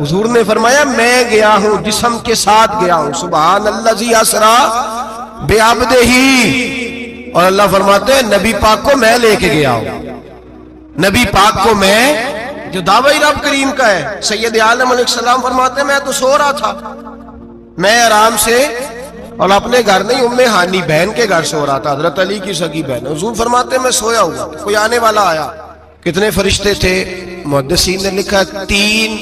حضور نے فرمایا میں گیا ہوں، جسم کے ساتھ گیا ہوں، سبحان الذی اسرا بعبدہ، اور اللہ فرماتے ہیں نبی پاک کو میں لے کے گیا ہوں، نبی پاک کو میں، جو دعوی رب کریم کا ہے۔ سید عالم علیہ السلام فرماتے ہیں میں تو سو رہا تھا، میں آرام سے، اور اپنے گھر نہیں، ام ہانی بہن کے گھر سو رہا تھا، حضرت علی کی سگی بہن۔ حضور فرماتے ہیں میں سویا ہوا، کوئی آنے والا آیا۔ کتنے فرشتے تھے؟ محدثین نے لکھا 3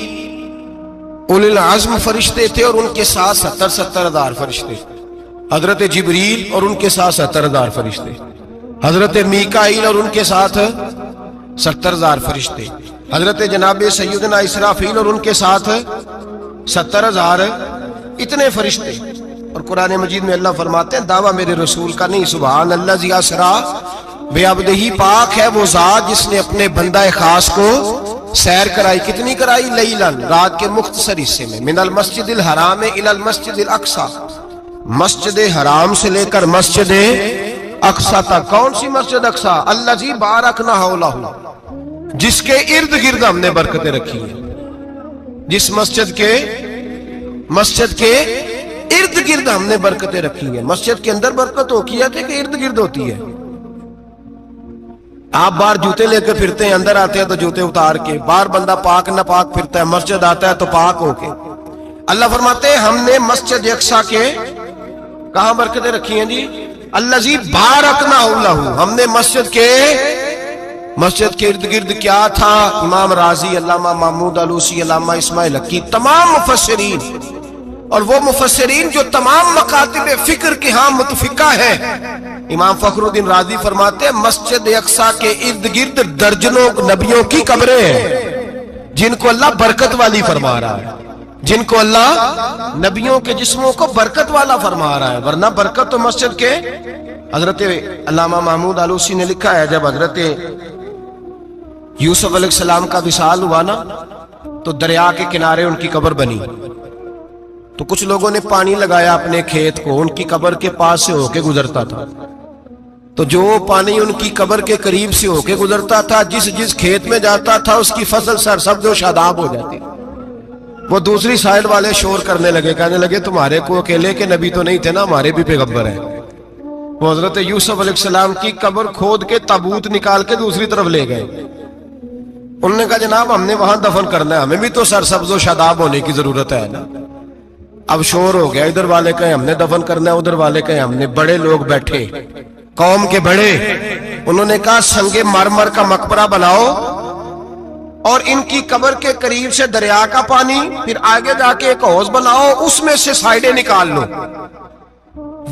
اولی العزم فرشتے تھے، اور ان کے ساتھ 70 ہزار فرشتے، حضرت جبریل اور ان کے ساتھ 70 ہزار فرشتے، حضرت میکائیل اور ان کے ساتھ 70 ہزار فرشتے، حضرت جناب سیدنا اسرافیل اور ان کے ساتھ 70 ہزار، اتنے فرشتے۔ اور قرآن مجید میں اللہ فرماتے ہیں دعویٰ میرے رسول کا نہیں، سبحان الذی اسرا بعبدہ، پاک ہے وہ ذات جس نے اپنے بندہ خاص کو سیر کرائی۔ کتنی کرائی؟ لیلاً، رات کے مختصر حصے میں، من المسجد الحرام الی المسجد الاقصی، مسجد حرام سے لے کر مسجد اقصی تک۔ کون سی مسجد اقصی؟ الذی بارکنا حولہ، جس کے ارد گرد ہم نے برکتیں رکھی ہیں، جس مسجد کے ارد گرد ہم نے برکتیں رکھی ہیں۔ مسجد کے اندر برکت ہوتی ہے کہ ارد گرد ہوتی ہے؟ آپ باہر جوتے لے کے پھرتے ہیں، اندر آتے ہیں تو جوتے اتار کے، باہر بندہ پاک نہ پاک پھرتا ہے، مسجد آتا ہے تو پاک ہو کے۔ اللہ فرماتے ہیں ہم نے مسجد اقصی کے کہاں برکتیں رکھی ہیں جی؟ الذی بارکنا حولہ، ہم نے مسجد کے ارد گرد کیا تھا؟ امام راضی، علامہ محمود علوسی، علامہ اسماعیل حقی، تمام مفسرین، اور وہ مفسرین جو تمام مکاتب فکر کے ہاں متفقہ ہیں۔ امام فخر الدین رازی فرماتے ہیں مسجد اقصی کے ارد گرد درجنوں نبیوں کی قبریں ہیں، جن کو اللہ برکت والی فرما رہا ہے، جن کو اللہ نبیوں کے جسموں کو برکت والا فرما رہا ہے، ورنہ برکت تو مسجد کے۔ حضرت علامہ محمود علوسی نے لکھا ہے جب حضرت یوسف علیہ السلام کا وصال ہوا نا، تو دریا کے کنارے ان کی قبر بنی، تو کچھ لوگوں نے پانی لگایا اپنے کھیت کو، ان کی قبر کے پاس سے ہو کے گزرتا تھا، تو جو پانی ان کی قبر کے قریب سے ہو کے گزرتا تھا، جس کھیت میں جاتا تھا اس کی فصل سرسبز و شاداب ہو جاتی۔ وہ دوسری سائیڈ والے شور کرنے لگے، کہنے لگے تمہارے کو اکیلے کے نبی تو نہیں تھے نا، ہمارے بھی پیغمبر ہیں۔ وہ حضرت یوسف علیہ السلام کی قبر کھود کے تابوت نکال کے دوسری طرف لے گئے۔ انہوں نے کہا جناب ہم نے وہاں دفن کرنا ہے، ہمیں بھی تو سرسبز و شاداب ہونے کی ضرورت ہے نا۔ اب شور ہو گیا، ادھر والے کہیں ہم نے دفن کرنا ہے، ادھر والے کہیں ہم نے۔ بڑے لوگ بیٹھے، قوم کے بڑے، انہوں نے کہا سنگ مرمر کا مقبرہ بناؤ، اور ان کی قبر کے قریب سے دریا کا پانی، پھر آگے جا کے ایک حوض بناؤ، اس میں سے سائیڈیں نکال لو۔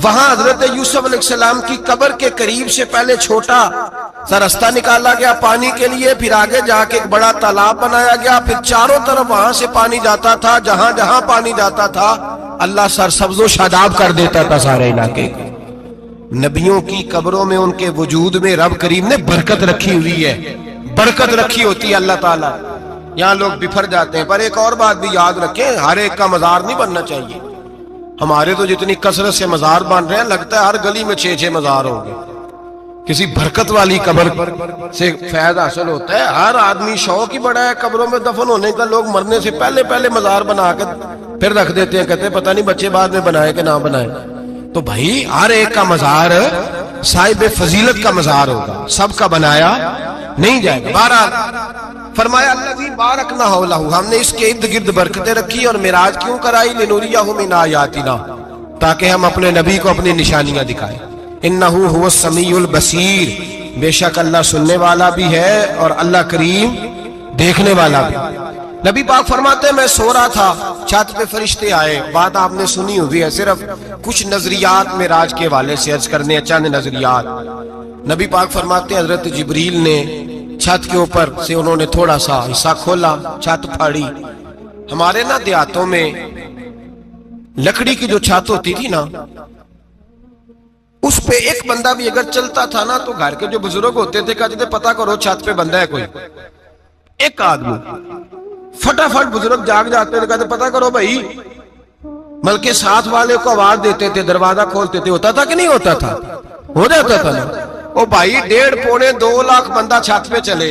وہاں حضرت یوسف علیہ السلام کی قبر کے قریب سے پہلے چھوٹا سا راستہ نکالا گیا پانی کے لیے، پھر آگے جا کے ایک بڑا تالاب بنایا گیا، پھر چاروں طرف وہاں سے پانی جاتا تھا، جہاں جہاں پانی جاتا تھا اللہ سرسبز و شاداب کر دیتا تھا سارے علاقے کو۔ نبیوں کی قبروں میں، ان کے وجود میں رب کریم نے برکت رکھی ہوئی ہے، برکت رکھی ہوتی ہے اللہ تعالیٰ۔ یہاں لوگ بفر جاتے ہیں، پر ایک اور بات بھی یاد رکھیں، ہر ایک کا مزار نہیں بننا چاہیے۔ ہمارے تو جتنی کثرت سے مزار بن رہے ہیں، لگتا ہے ہر گلی میں 6 مزار ہوں گے۔ کسی برکت والی قبر سے فیض حاصل ہوتا ہے۔ ہر آدمی شوق ہی بڑا ہے قبروں میں دفن ہونے کا، لوگ مرنے سے پہلے مزار بنا کے پھر رکھ دیتے ہیں، کہتے ہیں پتہ نہیں بچے بعد میں بنائے کہ نہ بنائے۔ تو بھائی ہر ایک کا مزار صاحب فضیلت کا مزار ہوگا، سب کا بنایا نہیں جائے گا۔ بہرحال فرمایا الذی بارکنا حولہ، ہم نے اس کے ارد گرد برکتیں رکھی، اور معراج کیوں کرائی؟ لنوریہ من آیاتنا، تاکہ ہم اپنے نبی کو اپنی نشانیاں دکھائیں۔ انہ هو السمیع البصیر، بے شک اللہ سننے والا بھی ہے اور اللہ کریم دیکھنے والا بھی۔ نبی پاک فرماتے ہیں میں سو رہا تھا، چھت پہ فرشتے آئے، بات آپ نے سنی ہوئی ہے، صرف کچھ نظریات معراج کے حوالے سے عرض کرنے ہیں، چند نظریات۔ نبی پاک فرماتے ہیں حضرت جبریل نے چھت کے اوپر سے انہوں نے تھوڑا سا حصہ کھولا، چھت پھاڑی۔ ہمارے نا دیہاتوں میں لکڑی کی جو چھت ہوتی تھی نا، اس پہ ایک بندہ بھی اگر چلتا تھا نا، تو گھر کے جو بزرگ ہوتے تھے کہتے تھے پتہ کرو چھت پہ بندہ ہے کوئی۔ ایک آدمی فٹافٹ بزرگ جاگ جاتے تھے، کہتے پتہ کرو بھائی، بلکہ ساتھ والے کو آواز دیتے تھے، دروازہ کھولتے تھے۔ ہوتا تھا کہ نہیں ہوتا تھا؟ ہو جاتا تھا نا۔ او بھائی 1.5-2 لاکھ بندہ چھت پہ چلے،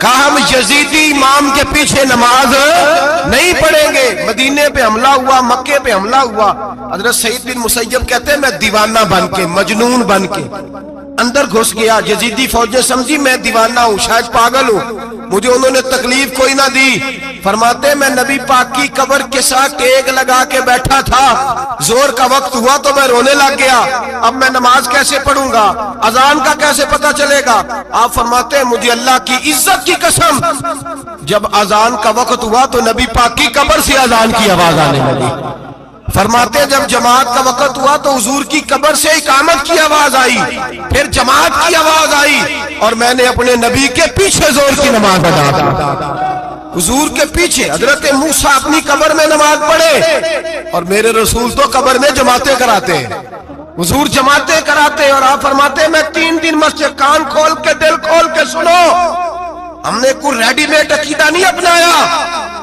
کہا ہم یزیدی امام کے پیچھے نماز نہیں پڑھیں گے. مدینے پہ حملہ ہوا, مکے پہ حملہ ہوا. حضرت سعید بن مسیب کہتے ہیں میں دیوانہ بن کے, مجنون بن کے اندر گھس گیا. یزیدی فوجیں سمجھی میں دیوانہ ہوں, شاید پاگل ہوں, مجھے انہوں نے تکلیف کوئی نہ دی. فرماتے میں نبی پاک کی قبر کے ساتھ ٹیک لگا کے بیٹھا تھا, زور کا وقت ہوا تو میں رونے لگ گیا. اب میں نماز کیسے پڑھوں گا, اذان کا کیسے پتہ چلے گا؟ آپ فرماتے ہیں مجھے اللہ کی عزت کی قسم, جب اذان کا وقت ہوا تو نبی پاک کی قبر سے اذان کی آواز آنے لگی. فرماتے جب جماعت کا وقت ہوا تو حضور کی قبر سے اقامت کی آواز آئی, پھر جماعت کی آواز آئی, اور میں نے اپنے نبی کے پیچھے زور کی نماز ادا کی. حضور کے پیچھے حضرت موسیٰ اپنی قبر میں نماز پڑھے, اور میرے رسول تو قبر میں جماعتیں کراتے ہیں. حضور جماعتیں کراتے ہیں, اور آپ فرماتے ہیں میں 3 دن مسجد, کان کھول کے دل کھول کے سنو, ہم نے کوئی ریڈی میڈ عقیدہ نہیں اپنایا,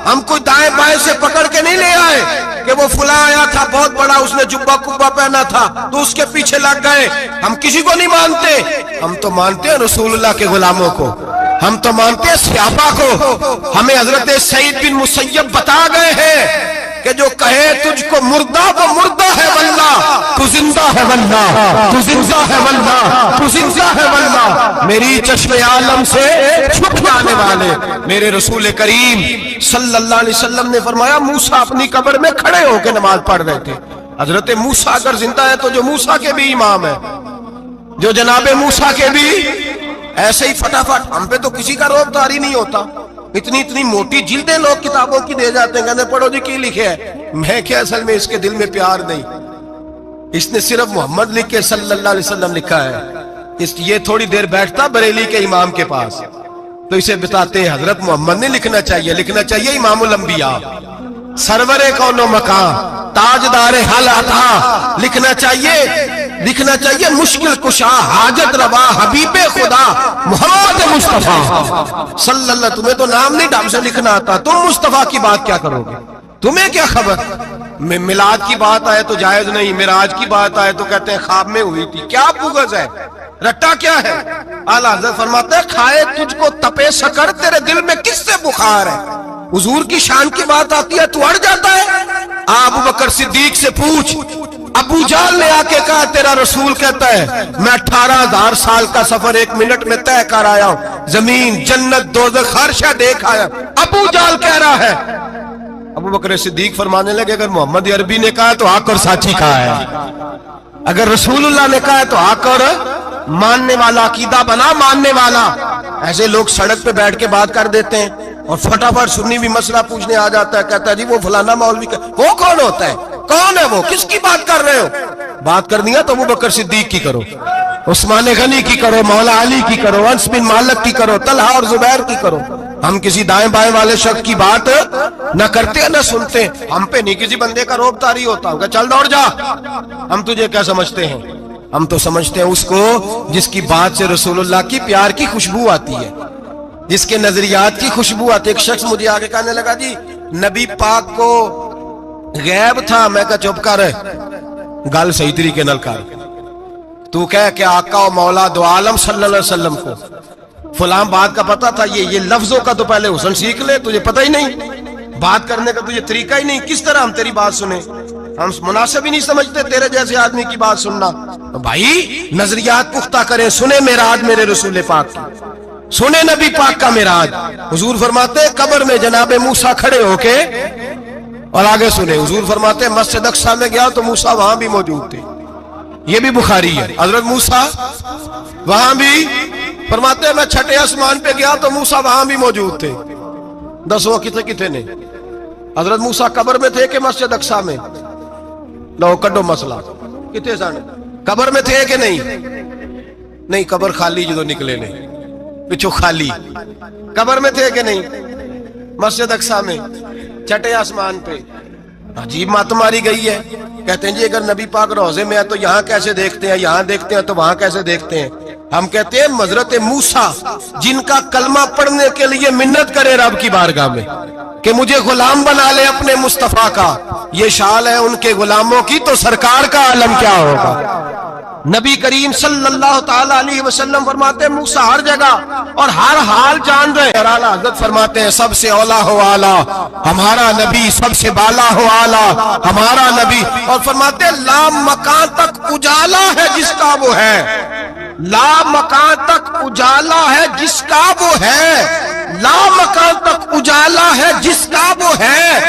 ہم کوئی دائیں بائیں سے پکڑ کے نہیں لے آئے کہ وہ فلاں آیا تھا بہت بڑا, اس نے جبہ کبہ پہنا تھا تو اس کے پیچھے لگ گئے. ہم کسی کو نہیں مانتے, ہم تو مانتے ہیں رسول اللہ کے غلاموں کو, ہم تو مانتے ہیں صحابہ کو. ہمیں حضرت سعید بن مسیب بتا گئے ہیں کہ جو کہے تجھ کو مردہ وہ مردہ ہے واللہ, تو زندہ ہے واللہ, تو زندہ ہے واللہ, تو زندہ ہے واللہ. میری چشم عالم سے چھپ جانے والے میرے رسول کریم صلی اللہ علیہ وسلم نے فرمایا موسیٰ اپنی قبر میں کھڑے ہو کے نماز پڑھ رہے تھے. حضرت موسیٰ اگر زندہ ہے تو جو موسیٰ کے بھی امام ہے, جو جناب موسیٰ کے بھی ایسے ہی فٹافٹ. ہم پہ تو کسی کا روب طاری نہیں ہوتا, اتنی موٹی جلدیں لوگ کتابوں کی دے جاتے ہیں, کہتے پڑھو جی کی لکھے ہے. میں کیا, اصل میں اس کے دل میں پیار نہیں, اس نے صرف محمد لکھ کے صلی اللہ علیہ وسلم لکھا ہے. یہ تھوڑی دیر بیٹھتا بریلی کے امام کے پاس تو اسے بتاتے ہیں حضرت محمد نے لکھنا چاہیے, لکھنا چاہیے امام الانبیاء, سرور کون و مکان, تاجدار حال عطا, لکھنا چاہیے مشکل کشا, حاجت روا, حبیب خدا محمد مصطفیٰ صلی اللہ. تمہیں تو نام نہیں ڈھنگ سے لکھنا آتا, تم مصطفیٰ کی بات کیا کرو گے, تمہیں کیا خبر. میلاد کی بات آئے تو جائز نہیں, معراج کی بات آئے تو کہتے ہیں خواب میں ہوئی تھی. کیا بغض ہے, رٹا کیا ہے. اعلیٰ حضرت فرماتا ہے کھائے تجھ کو تپے سکر, تیرے دل میں کس سے بخار ہے. حضور کی شان کی بات آتی ہے تو اڑ جاتا ہے. ابو بکر صدیق سے پوچھ, ابو جہل نے آ کے کہا تیرا رسول کہتا ہے میں 18,000 سال کا سفر 1 منٹ میں طے کر آیا ہوں, زمین جنت دوزخ ہر شے دیکھ آیا. ابو جہل کہہ رہا ہے. ابو بکر صدیق فرمانے لگے اگر محمد عربی نے کہا تو حق اور ساتھی کہا ہے, اگر رسول اللہ نے کہا تو حق اور ماننے والا, عقیدہ بنا ماننے والا. ایسے لوگ سڑک پہ بیٹھ کے بات کر دیتے ہیں اور فٹافٹ سنی بھی مسئلہ پوچھنے آ جاتا ہے, کہتا ہے جی وہ فلانا مولوی کا, وہ کون ہوتا ہے, کون ہے وہ, کس کی بات کر رہے ہو. بات کرنی ہے تو ابو بکر صدیق کی کرو, عثمان غنی کی کرو, مولا علی کی کرو, انس بن مالک کی کرو, طلحہ اور زبیر کی کرو. ہم کسی دائیں بائیں والے شخص کی بات نہ کرتے نہ سنتے. ہم پہ نہیں کسی بندے کا روب طاری ہوتا, کہ چل دوڑ جا, ہم تجھے کیا سمجھتے ہیں. ہم تو سمجھتے ہیں اس کو جس کی بات سے رسول اللہ کی پیار کی خوشبو آتی ہے, جس کے نظریات کی خوشبو آتی ہے. ایک شخص مجھے آگے کہنے لگا جی نبی پاک کو غیب تھا. میں کہا چپ کر, گل صحیح طریقے نال کر. تو کہہ کہ آقا و مولا دو عالم صلی اللہ علیہ وسلم کو فلاں بات کا پتا تھا, یہ لفظوں کا تو پہلے حسن سیکھ لے, تجھے پتہ ہی نہیں, بات کرنے کا تجھے طریقہ ہی نہیں, کس طرح ہم تیری بات سنیں. ہم مناسب ہی نہیں سمجھتے تیرے جیسے آدمی کی بات سننا. بھائی نظریات پختہ کریں, سنیں معراج میرے رسول پاک کی, سنیں نبی پاک کا معراج. حضور فرماتے ہیں قبر میں جناب موسیٰ کھڑے ہو کے, اور آگے سنیں حضور فرماتے ہیں مسجد اقصی میں گیا تو موسیٰ وہاں بھی موجود تھے. یہ بھی بخاری ہے. حضرت موسیٰ وہاں بھی, فرماتے ہیں میں 6 آسمان پہ گیا تو موسیٰ وہاں بھی موجود تھے. 10 وہ کتنے نے, حضرت موسیٰ قبر میں تھے کہ مسجد اقصی میں, لو کڈو مسئلہ, کتنے سن قبر میں تھے کہ نہیں, قبر خالی جو نکلے نے پچھو خالی, قبر میں تھے کہ نہیں, مسجد اقصی میں 6 آسمان پہ. عجیب مات ماری گئی ہے. کہتے ہیں جی اگر نبی پاک روضے میں ہے تو یہاں کیسے دیکھتے ہیں, یہاں دیکھتے ہیں تو وہاں کیسے دیکھتے ہیں. ہم کہتے ہیں حضرت موسیٰ جن کا کلمہ پڑھنے کے لیے منت کرے رب کی بارگاہ میں کہ مجھے غلام بنا لے اپنے مصطفیٰ کا، یہ شان ہے ان کے غلاموں کی، تو سرکار کا عالم کیا ہوگا؟ نبی کریم صلی اللہ تعالی علیہ وسلم فرماتے ہیں موسیٰ ہر جگہ اور ہر حال جان رہے ہیں، اور اعلیٰ حضرت فرماتے ہیں سب سے اولا ہو اعلیٰ ہمارا نبی، سب سے بالا ہو اعلیٰ ہمارا نبی، اور فرماتے ہیں لا مکان تک اجالا ہے جس کا وہ ہے، لا مکان تک اجالا ہے جس کا وہ ہے، لا مکان تک اجالا ہے جس کا وہ ہے،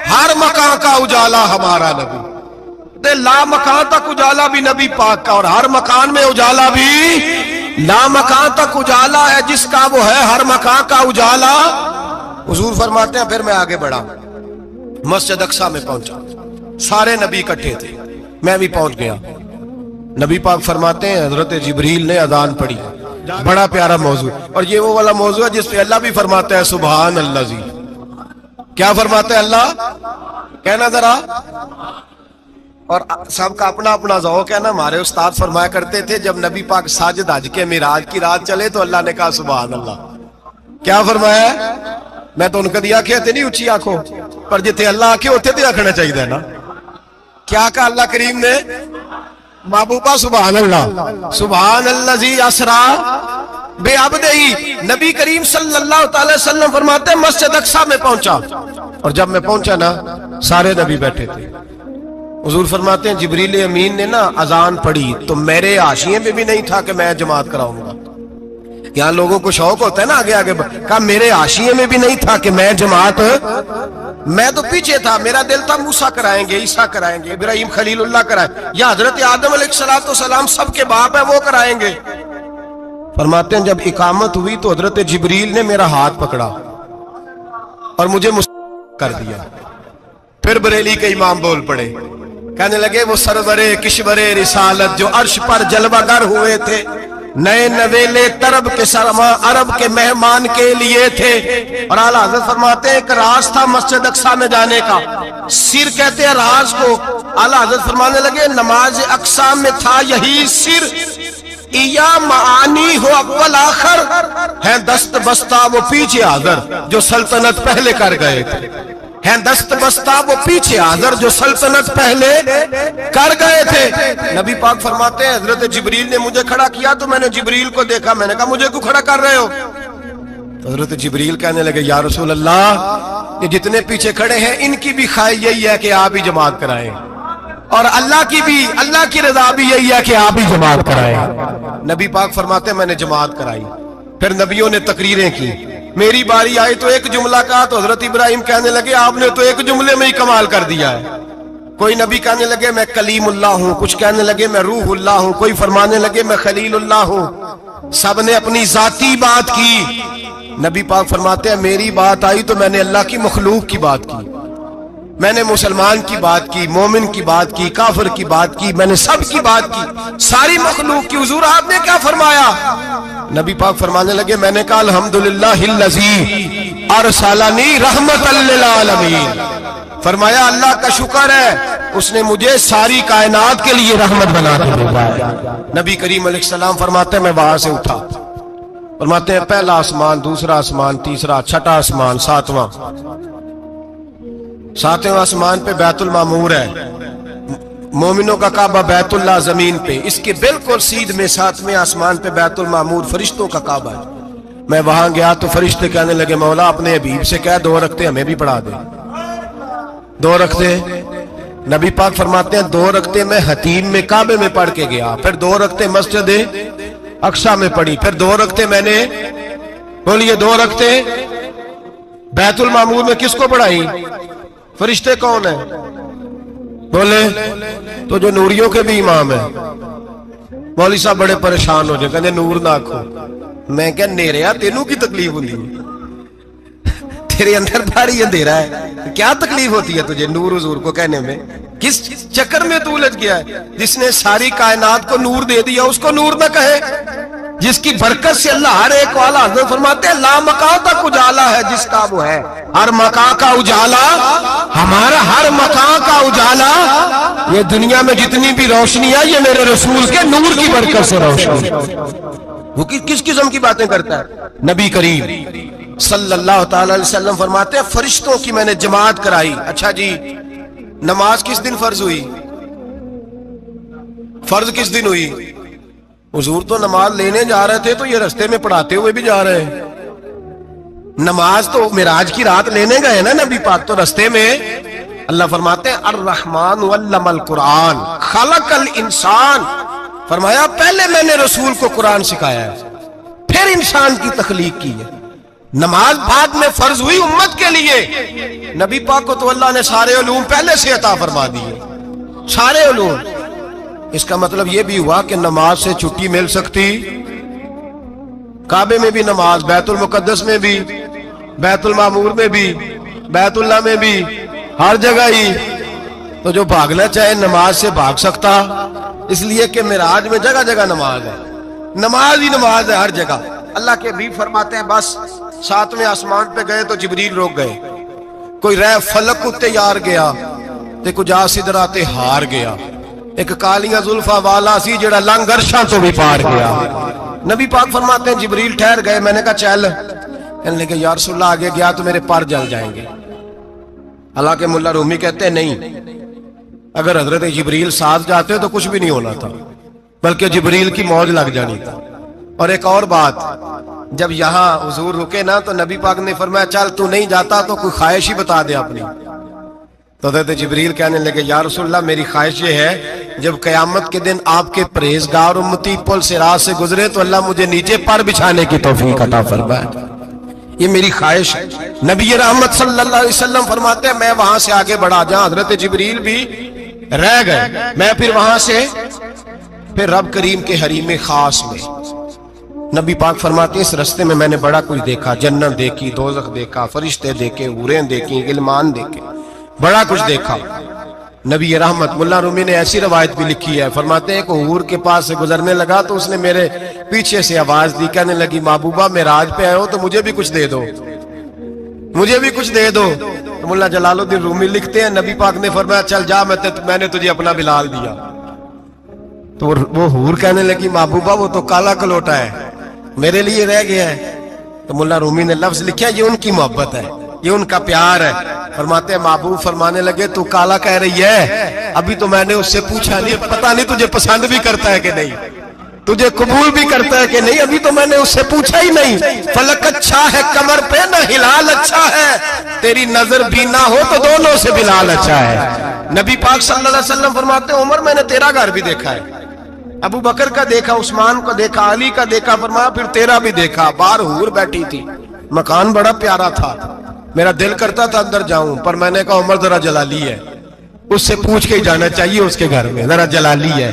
ہر مکان کا اجالا ہمارا نبی، لا مکان تک اجالا بھی نبی پاک کا، اور ہر مکان میں اجالا بھی، لا مکان تک اجالا ہے جس کا وہ ہے، ہر مکان کا اجالا۔ حضور فرماتے ہیں پھر میں آگے بڑھا، مسجد اقصی میں پہنچا، سارے نبی اکٹھے تھے، میں بھی پہنچ گیا۔ نبی پاک فرماتے ہیں حضرت جبریل نے اذان پڑھی، بڑا پیارا موضوع، اور یہ وہ والا موضوع ہے جس پہ اللہ بھی فرماتا ہے سبحان اللہ جی، کیا فرماتا ہے اللہ؟ کہنا ذرا، اور سب کا اپنا اپنا ذوق ہے نا۔ ہمارے استاد فرمایا کرتے تھے جب نبی پاک ساجد حج کے معراج کی رات چلے تو اللہ نے کہا سبحان اللہ، کیا فرمایا؟ میں تو ان کا دیا کہتے نہیں اچھی آنکھوں پر جتنے اللہ آنکھیں ہوتے تھے آنکھنا چاہیے نا، کیا کہا اللہ کریم نے؟ محبوبہ سبحان اللہ، سبحان الذی اسرا بعبدہ۔ نبی کریم صلی اللہ تعالی وسلم فرماتے ہیں مسجد اقصی میں پہنچا، اور جب میں پہنچا نا سارے نبی بیٹھے تھے۔ حضور فرماتے ہیں جبریل امین نے نا اذان پڑھی تو میرے حاشیے میں بھی نہیں تھا کہ میں جماعت کراؤں گا، یہاں لوگوں کو شوق ہوتا ہے نا آگے آگے، کہا میرے حاشیے میں بھی نہیں تھا کہ میں جماعت، میں تو پیچھے تھا، میرا دل تھا موسیٰ کرائیں گے، عیسیٰ کرائیں گے، ابراہیم خلیل اللہ کرائیں، یا حضرت آدم علیہ السلام سب کے باپ ہے وہ کرائیں گے۔ فرماتے ہیں جب اقامت ہوئی تو حضرت جبریل نے میرا ہاتھ پکڑا اور مجھے کر دیا۔ پھر بریلی کے امام بول پڑے، کہنے لگے وہ سرور کشور رسالت جو عرش پر جلوہ گر ہوئے تھے، نئے نویلے طرب کے سرما عرب کے مہمان کے لیے تھے، اور اعلیٰ حضرت فرماتے ہیں ایک راز تھا مسجد اقصی میں جانے کا، سر کہتے ہیں راز کو۔ اعلیٰ حضرت فرمانے لگے نماز اقصی میں تھا یہی سر، یا معانی ہو اول آخر، ہے دست بستہ وہ پیچھے حاضر جو سلطنت پہلے کر گئے تھے، ہیں دست بستہ وہ پیچھے حاضر جو سلطنت پہلے کر گئے تھے۔ نبی پاک فرماتے ہیں حضرت جبریل نے مجھے کھڑا کیا تو میں نے جبریل کو دیکھا، میں نے کہا مجھے کیوں کھڑا کر رہے ہو؟ حضرت جبریل کہنے لگے یا رسول اللہ یہ جتنے پیچھے کھڑے ہیں ان کی بھی خواہش یہی ہے کہ آپ ہی جماعت کرائیں، اور اللہ کی رضا بھی یہی ہے کہ آپ ہی جماعت کرائیں۔ نبی پاک فرماتے ہیں میں نے جماعت کرائی، پھر نبیوں نے تقریریں کی، میری باری آئی تو ایک جملہ کہا تو حضرت ابراہیم کہنے لگے آپ نے تو ایک جملے میں ہی کمال کر دیا ہے۔ کوئی نبی کہنے لگے میں کلیم اللہ ہوں، کچھ کہنے لگے میں روح اللہ ہوں، کوئی فرمانے لگے میں خلیل اللہ ہوں، سب نے اپنی ذاتی بات کی۔ نبی پاک فرماتے ہیں میری بات آئی تو میں نے اللہ کی مخلوق کی بات کی، میں نے مسلمان کی بات کی، مومن کی بات کی، کافر کی بات کی، میں نے سب کی بات کی، ساری مخلوق کی۔ حضور آپ نے کیا فرمایا؟ نبی پاک فرمانے لگے میں نے کہا الحمدللہ الذی ارسلنی رحمت للعالمین، فرمایا اللہ کا شکر ہے اس نے مجھے ساری کائنات کے لیے رحمت بنا کے بھیجا ہے۔ نبی کریم علیہ السلام فرماتے ہیں میں وہاں سے اٹھا، فرماتے ہیں پہلا آسمان، دوسرا آسمان، تیسرا، چھٹا آسمان، ساتواں آسمان پہ بیت المعمور ہے، مومنوں کا کعبہ بیت اللہ زمین پہ، اس کے بالکل سیدھ میں ساتویں آسمان پہ بیت المعمور فرشتوں کا کعبہ ہے۔ میں وہاں گیا تو فرشتے کہنے لگے مولا اپنے حبیب سے کہہ 2 رکعتیں ہمیں بھی پڑھا دے، 2 رکعتیں۔ نبی پاک فرماتے ہیں 2 رکعتیں میں حتیم میں کعبے میں پڑھ کے گیا، پھر 2 رکعتیں مسجد اقصی میں پڑھی، پھر 2 رکعتیں میں نے بولیے 2 رکعتیں بیت المعمور میں کس کو پڑھائی؟ فرشتے کون ہیں بولے؟ تو جو نوریوں کے بھی امام ہیں۔ مولوی صاحب بڑے پریشان ہو جائے، کہنے نور نہ آکھو، میں کہ نیریا تینوں کی تکلیف ہوتی ہے، تیرے اندر بھاری اندھیرا ہے، کیا تکلیف ہوتی ہے تجھے نور حضور کو کہنے میں؟ کس چکر میں تو الجھ گیا ہے؟ جس نے ساری کائنات کو نور دے دیا اس کو نور نہ کہے، جس کی برکت سے اللہ ہر ایک والا حضرت فرماتے ہیں لا مکان تک اجالا ہے جس کا وہ ہے، ہر مکان کا اجالا ہمارا، ہر مکان کا اجالا، یہ دنیا میں جتنی بھی روشنی ہے یہ میرے رسول کے نور کی برکت سے روشنی۔ وہ کس قسم کی باتیں کرتا ہے؟ نبی کریم صلی اللہ تعالی علیہ وسلم فرماتے ہیں فرشتوں کی میں نے جماعت کرائی. اچھا جی نماز کس دن فرض ہوئی؟ فرض کس دن ہوئی؟ حضور تو نماز لینے جا رہے تھے تو یہ رستے میں پڑھاتے ہوئے بھی جا رہے ہیں. نماز تو معراج کی رات لینے گئے نا نبی پاک، تو رستے میں اللہ فرماتے ہیں الرحمن علم القرآن خلق الانسان، فرمایا پہلے میں نے رسول کو قرآن سکھایا ہے پھر انسان کی تخلیق کی ہے. نماز بعد میں فرض ہوئی امت کے لیے، نبی پاک کو تو اللہ نے سارے علوم پہلے سے عطا فرما دیے، سارے علوم. اس کا مطلب یہ بھی ہوا کہ نماز سے چھٹی مل سکتی؟ کعبے میں بھی نماز، بیت المقدس میں بھی، بیت المعمور میں بھی، بیت اللہ میں بھی، ہر جگہ ہی. تو جو بھاگنا چاہے نماز سے بھاگ سکتا، اس لیے کہ معراج میں جگہ جگہ نماز ہے، نماز ہی نماز ہے ہر جگہ. اللہ کے حبیب فرماتے ہیں بس 7ویں آسمان پہ گئے تو جبریل روک گئے. کوئی رہ فلک کو تیار گیا تے کجا سدرات ہار گیا. ایک کالیاں زلفا والا سی جڑا لنگ عرشاں تو بھی پار گیا. نبی پاک فرماتے ہیں جبریل ٹھہر گئے، میں نے کہا چل، کہنے لگے یا رسول اللہ آگے گیا تو میرے پر جل جائیں گے. حالانکہ ملا رومی کہتے ہیں نہیں، اگر حضرت جبریل ساتھ جاتے تو کچھ بھی نہیں ہونا تھا، بلکہ جبریل کی موج لگ جانی تھا. اور ایک اور بات، جب یہاں حضور رکے نا تو نبی پاک نے فرمایا چل تو نہیں جاتا تو کوئی خواہش ہی بتا دے اپنی. تو حضرت جبریل کہنے لگے یا رسول اللہ میری خواہش یہ ہے جب قیامت کے دن آپ کے پرہیزگار امتی پل صراط سے گزرے تو اللہ مجھے نیچے پر بچھانے کی توفیق عطا فرمائے، یہ میری خواہش ہے. نبی رحمت صلی اللہ علیہ وسلم فرماتے ہیں میں وہاں سے آگے بڑھا جہاں حضرت جبریل بھی رہ گئے، میں پھر وہاں سے پھر رب کریم کے حریم خاص میں. نبی پاک فرماتے ہیں اس رستے میں نے بڑا کچھ دیکھا، جنت دیکھی، دوزخ دیکھا، فرشتے دیکھے، حوریں دیکھی، غلمان دیکھے، بڑا کچھ دیکھا. نبی رحمت ملا رومی نے ایسی روایت بھی لکھی ہے، فرماتے ہیں کہ حور کے پاس سے گزرنے لگا تو اس نے میرے پیچھے سے آواز دی، کہنے لگی محبوبہ معراج پہ آئے ہو تو مجھے بھی کچھ دے دو، مجھے بھی کچھ دے دو. تو ملا جلال الدین رومی لکھتے ہیں نبی پاک نے فرمایا چل جا میں نے تجھے اپنا بلال دیا. تو وہ حور کہنے لگی محبوبہ وہ تو کالا کلوٹا ہے، میرے لیے رہ گیا ہے. تو ملا رومی نے لفظ لکھا یہ ان کی محبت ہے، یہ ان کا پیار ہے. فرماتے ہیں محبوب فرمانے لگے تو کالا کہہ رہی ہے، ابھی تو میں نے اس سے پوچھا نہیں، پتہ نہیں تجھے پسند بھی کرتا ہے کہ نہیں، تجھے قبول بھی کرتا ہے کہ نہیں، ابھی تو میں نے اس سے پوچھا ہی نہیں. فلک اچھا ہے کمر پہ نہ ہلال اچھا ہے، تیری نظر بھی نہ ہو تو دونوں سے بلال اچھا ہے. نبی پاک صلی اللہ علیہ وسلم فرماتے ہیں عمر میں نے تیرا گھر بھی دیکھا ہے، ابو بکر کا دیکھا، عثمان کا دیکھا، علی کا دیکھا، فرمایا پھر تیرا بھی دیکھا. باہر حور بیٹھی تھی، مکان بڑا پیارا تھا، میرا دل کرتا تھا اندر جاؤں، پر میں نے کہا عمر ذرا جلالی ہے، اس سے پوچھ کے ہی جانا چاہیے اس کے گھر میں، ذرا جلالی ہے.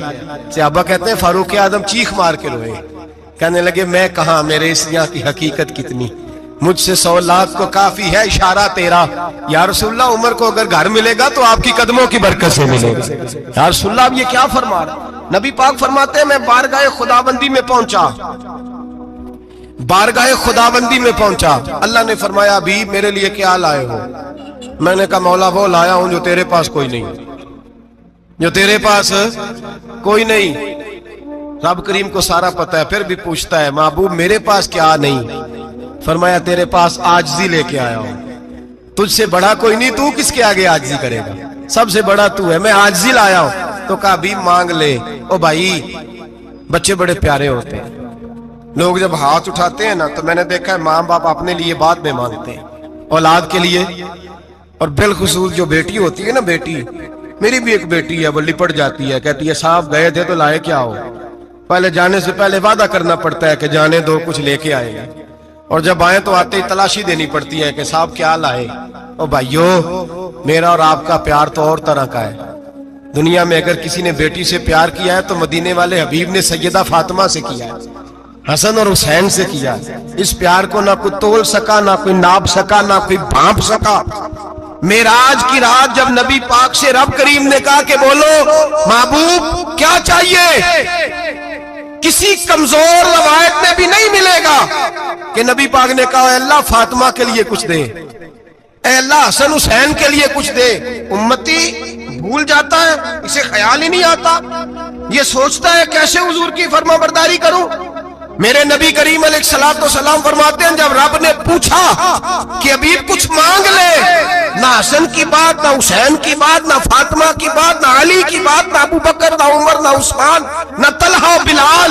صحابہ کہتے ہیں فاروق اعظم چیخ مار کے روئے، کہنے لگے میں کہاں، میرے اس یہاں کی حقیقت کتنی، مجھ سے 100 لاکھ کو کافی ہے اشارہ تیرا. یا رسول اللہ عمر کو اگر گھر ملے گا تو آپ کی قدموں کی برکت سے ملے گا. یا رسول اللہ اب یہ کیا فرما رہا؟ نبی پاک فرماتے ہیں میں بارگاہ خداوندی میں پہنچا، بارگاہ خداوندی میں پہنچا. اللہ نے فرمایا ابھی میرے لیے کیا لائے ہو؟ میں نے کہا مولا وہ لایا ہوں جو تیرے پاس کوئی نہیں، جو تیرے پاس کوئی نہیں. رب کریم کو سارا پتہ ہے، پھر بھی پوچھتا ہے محبوب میرے پاس کیا نہیں؟ فرمایا تیرے پاس عاجزی لے کے آیا ہوں، تجھ سے بڑا کوئی نہیں، تو کس کے آگے عاجزی کرے گا، سب سے بڑا تو ہے، میں عاجزی لایا ہوں. تو کہا بھی مانگ لے. او بھائی بچے بڑے پیارے ہوتے ہیں، لوگ جب ہاتھ اٹھاتے ہیں نا تو میں نے دیکھا ہے ماں باپ اپنے لیے بعد میں مانگتے ہیں، اولاد کے لیے. اور بالخصوص جو بیٹی ہوتی ہے نا، بیٹی میری بھی ایک بیٹی ہے، وہ لپٹ جاتی ہے، کہتی ہے صاحب گئے تھے تو لائے کیا ہو؟ پہلے جانے سے پہلے وعدہ کرنا پڑتا ہے کہ جانے دو کچھ لے کے آئیں گے، اور جب آئیں تو آتے ہی تلاشی دینی پڑتی ہے کہ صاحب کیا لائے. او بھائیو میرا اور آپ کا پیار تو اور طرح کا ہے. دنیا میں اگر کسی نے بیٹی سے پیار کیا ہے تو مدینے والے حبیب نے سیدہ فاطمہ سے کیا ہے، حسن اور حسین سے کیا. اس پیار کو نہ کوئی تول سکا، نہ کوئی ناپ سکا، نہ کوئی بھانپ سکا. معراج کی رات جب نبی پاک سے رب کریم نے کہا کہ بولو محبوب کیا چاہیے، کسی کمزور روایت میں بھی نہیں ملے گا کہ نبی پاک نے کہا اے اللہ فاطمہ کے لیے کچھ دے، اے اللہ حسن حسین کے لیے کچھ دے. امتی بھول جاتا ہے، اسے خیال ہی نہیں آتا، یہ سوچتا ہے کیسے حضور کی فرما برداری کروں. میرے نبی کریم علیہ الصلوۃ والسلام فرماتے ہیں جب رب نے پوچھا کہ ابھی کچھ مانگ لے، نہ حسن کی بات، نہ حسین کی بات، نہ فاطمہ کی بات، نہ علی کی بات، نہ ابو بکر، نہ عمر، نہ عثمان، نہ طلحہ و بلال،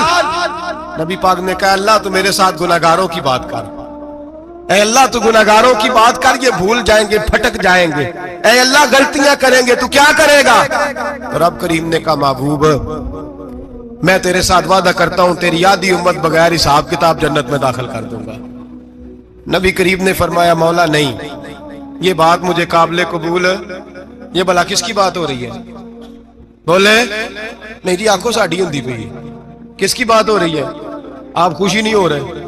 نبی پاک نے کہا اللہ تو میرے ساتھ گناہگاروں کی بات کر، اے اللہ تو گناہگاروں کی بات کر، یہ بھول جائیں گے، پھٹک جائیں گے، اے اللہ غلطیاں کریں گے تو کیا کرے گا؟ رب کریم نے کہا محبوب میں تیرے ساتھ وعدہ کرتا ہوں تیری آدھی امت بغیر حساب کتاب جنت میں داخل کر دوں گا۔ نبی کریم نے فرمایا مولا نہیں، یہ بات مجھے قابل قبول ہے، یہ بھلا کس کی بات ہو رہی ہے؟ بولے نہیں جی آنکھوں ساڑھی ہندی پہ کس کی بات ہو رہی ہے؟ آپ خوشی نہیں ہو رہے،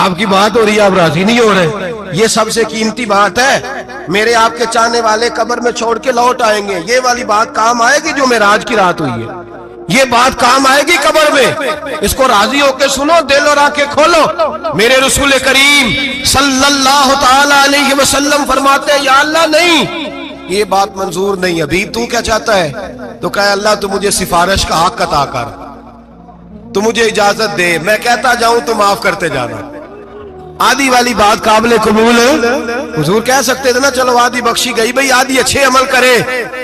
آپ کی بات ہو رہی ہے، آپ راضی نہیں ہو رہے، یہ سب سے قیمتی بات ہے، میرے آپ کے چاہنے والے قبر میں چھوڑ کے لوٹ آئیں گے، یہ والی بات کام آئے گی جو معراج کی رات ہوئی ہے، یہ بات کام آئے گی قبر میں، اس کو راضی ہو کے سنو، دل اور آنکھیں کھولو۔ میرے رسول کریم صلی اللہ تعالی علیہ وسلم فرماتے ہیں یا اللہ نہیں، یہ بات منظور نہیں، ابھی تو کیا چاہتا ہے؟ تو کہا اللہ تو مجھے سفارش کا حق عطا کر، تو مجھے اجازت دے، میں کہتا جاؤں تو معاف کرتے جانا۔ آدھی والی بات قابل قبول ہے، حضور کہہ سکتے تھے نا چلو آدھی بخشی گئی بھئی آدھی اچھے عمل کرے،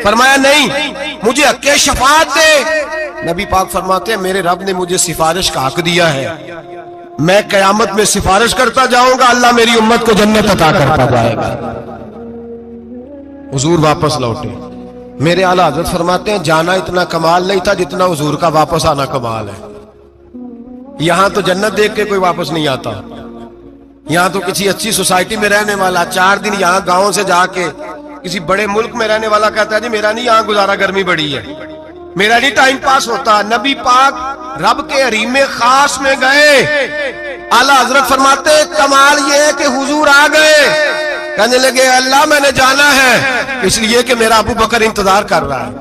فرمایا نہیں مجھے حق شفاعت دے۔ نبی پاک فرماتے ہیں میرے رب نے مجھے سفارش کا حق دیا ہے، میں قیامت میں سفارش کرتا جاؤں گا، اللہ میری امت کو جنت عطا کرتا جائے گا۔ حضور واپس لوٹے، میرے اعلیٰ حضرت فرماتے ہیں جانا اتنا کمال نہیں تھا جتنا حضور کا واپس آنا کمال ہے۔ یہاں تو جنت دیکھ کے کوئی واپس نہیں آتا، یہاں تو کسی اچھی سوسائٹی میں رہنے والا 4 دن یہاں گاؤں سے جا کے کسی بڑے ملک میں رہنے والا کہتا ہے جی میرا نہیں یہاں گزارا، گرمی بڑی ہے، میرا نہیں ٹائم پاس ہوتا۔ نبی پاک رب کے حریم خاص میں گئے، اعلیٰ حضرت فرماتے کمال یہ ہے کہ حضور آ گئے، کہنے لگے اللہ میں نے جانا ہے اس لیے کہ میرا ابو بکر انتظار کر رہا ہے،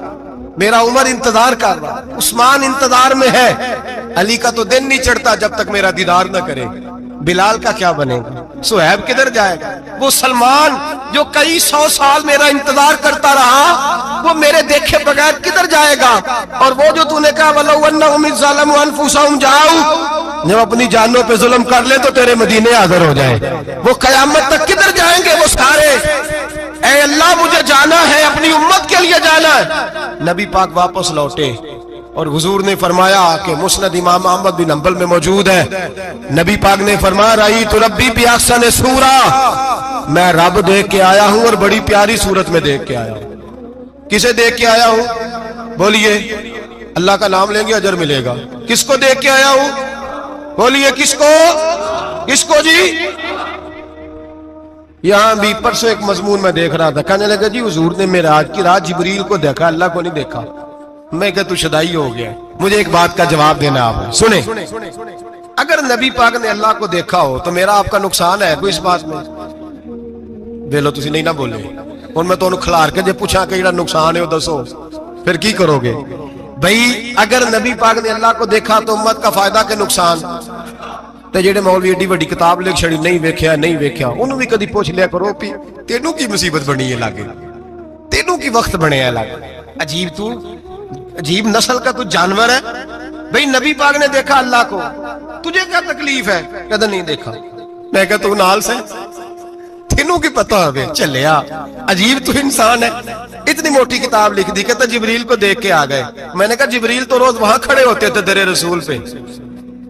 میرا عمر انتظار کر رہا ہے، عثمان انتظار میں ہے، علی کا تو دن نہیں چڑھتا جب تک میرا دیدار نہ کرے، بلال کا کیا بنے گا، صہیب کدھر جائے گا، وہ سلمان جو کئی 100 سال میرا انتظار کرتا رہا وہ میرے دیکھے بغیر کدھر جائے گا، اور وہ جو تو نے کہا وَلَوْ أَنَّهُمْ إِذْ ظَلَمُوا أَنفُسَهُمْ جَاءُوا، جب اپنی جانوں پہ ظلم کر لے تو تیرے مدینے حاضر ہو جائے، وہ قیامت تک کدھر جائیں گے وہ سارے، اے اللہ مجھے جانا ہے، اپنی امت کے لیے جانا ہے۔ نبی پاک واپس لوٹے اور حضور نے فرمایا کہ مسند امام احمد بن حنبل میں موجود ہے، نبی پاک نے فرمایا رأیت ربی بأحسن صورہ، میں رب دیکھ کے آیا ہوں اور بڑی پیاری صورت میں دیکھ کے آیا ہوں۔ کسے دیکھ کے آیا ہوں؟ بولیے اللہ کا نام لیں گے اجر ملے گا۔ کس کو دیکھ کے آیا ہوں؟ بولیے کس کو؟ کس کو جی؟ یہاں بھی پرسوں ایک مضمون میں دیکھ رہا تھا، کہنے لگا جی حضور نے معراج کی رات جبریل کو دیکھا، اللہ کو نہیں دیکھا۔ میں کہا تو شدائی ہو گیا، مجھے ایک بات کا جواب دینا آپ سنیں، اگر نبی پاک نے اللہ کو دیکھا ہو تو میرا آپ کا نقصان ہے کوئی اس بات میں؟ ویلو تسی نہیں نہ بولے ہن میں تانوں کھلار کے جے پوچھاں کہ جڑا نقصان ہے وہ دسو پھر کی کرو گے؟ بھئی اگر نبی پاک نے اللہ کو دیکھا تو امت کا فائدہ کہ نقصان؟ تے جڑے مولوی ایڈی بڑی کتاب لکھ چھڑی نہیں ویکھیا نہیں ویکھیا انہوں بھی کدی پوچھ لیا کرو پی تینوں کی مصیبت بنی ہے لاگے، تینوں کی وقت بنے ہے لاگے، عجیب تو عجیب نسل کا تو جانور ہے۔ بھئی نبی پاک نے دیکھا اللہ کو، تجھے کیا تکلیف ہے؟ کہتا نہیں دیکھا۔ میں کہا تو نال سے تینوں کی پتہ ہوئے چلیا، عجیب تو انسان ہے، اتنی موٹی کتاب لکھ دی، کہتا جبریل کو دیکھ کے آ گئے۔ میں نے کہا جبریل تو روز وہاں کھڑے ہوتے تھے در رسول پہ،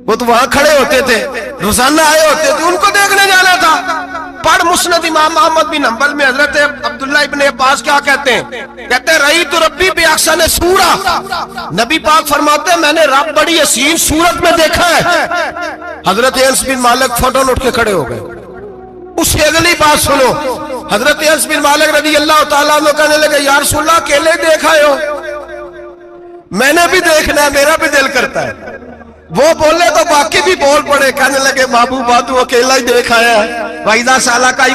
وہ تو وہاں کھڑے ہوتے تھے، روزانہ آئے ہوتے تھے، ان کو دیکھنے جانا تھا۔ پڑھ مسند امام احمد بن حنبل میں حضرت عبداللہ ابن عباس کیا کہتے ہیں؟ کہتے ہیں رأیت ربی بأحسن صورہ، نبی پاک فرماتے ہیں میں نے رب بڑی حسین صورت میں دیکھا ہے۔ حضرت انس بن مالک فوٹن اٹھ کے کھڑے ہو گئے۔ اس سے اگلی بات سنو، حضرت انس بن مالک رضی اللہ تعالیٰ عنہ کہنے لگے یا رسول اللہ اکیلے دیکھا ہو؟ میں نے بھی دیکھنا ہے، میرا بھی دل کرتا ہے۔ وہ بولے تو باقی بھی بول پڑے، کہنے لگے بابو باتو اکیلا ہی دیکھ آیا ہے، وَإِذَا سَأَلَكَ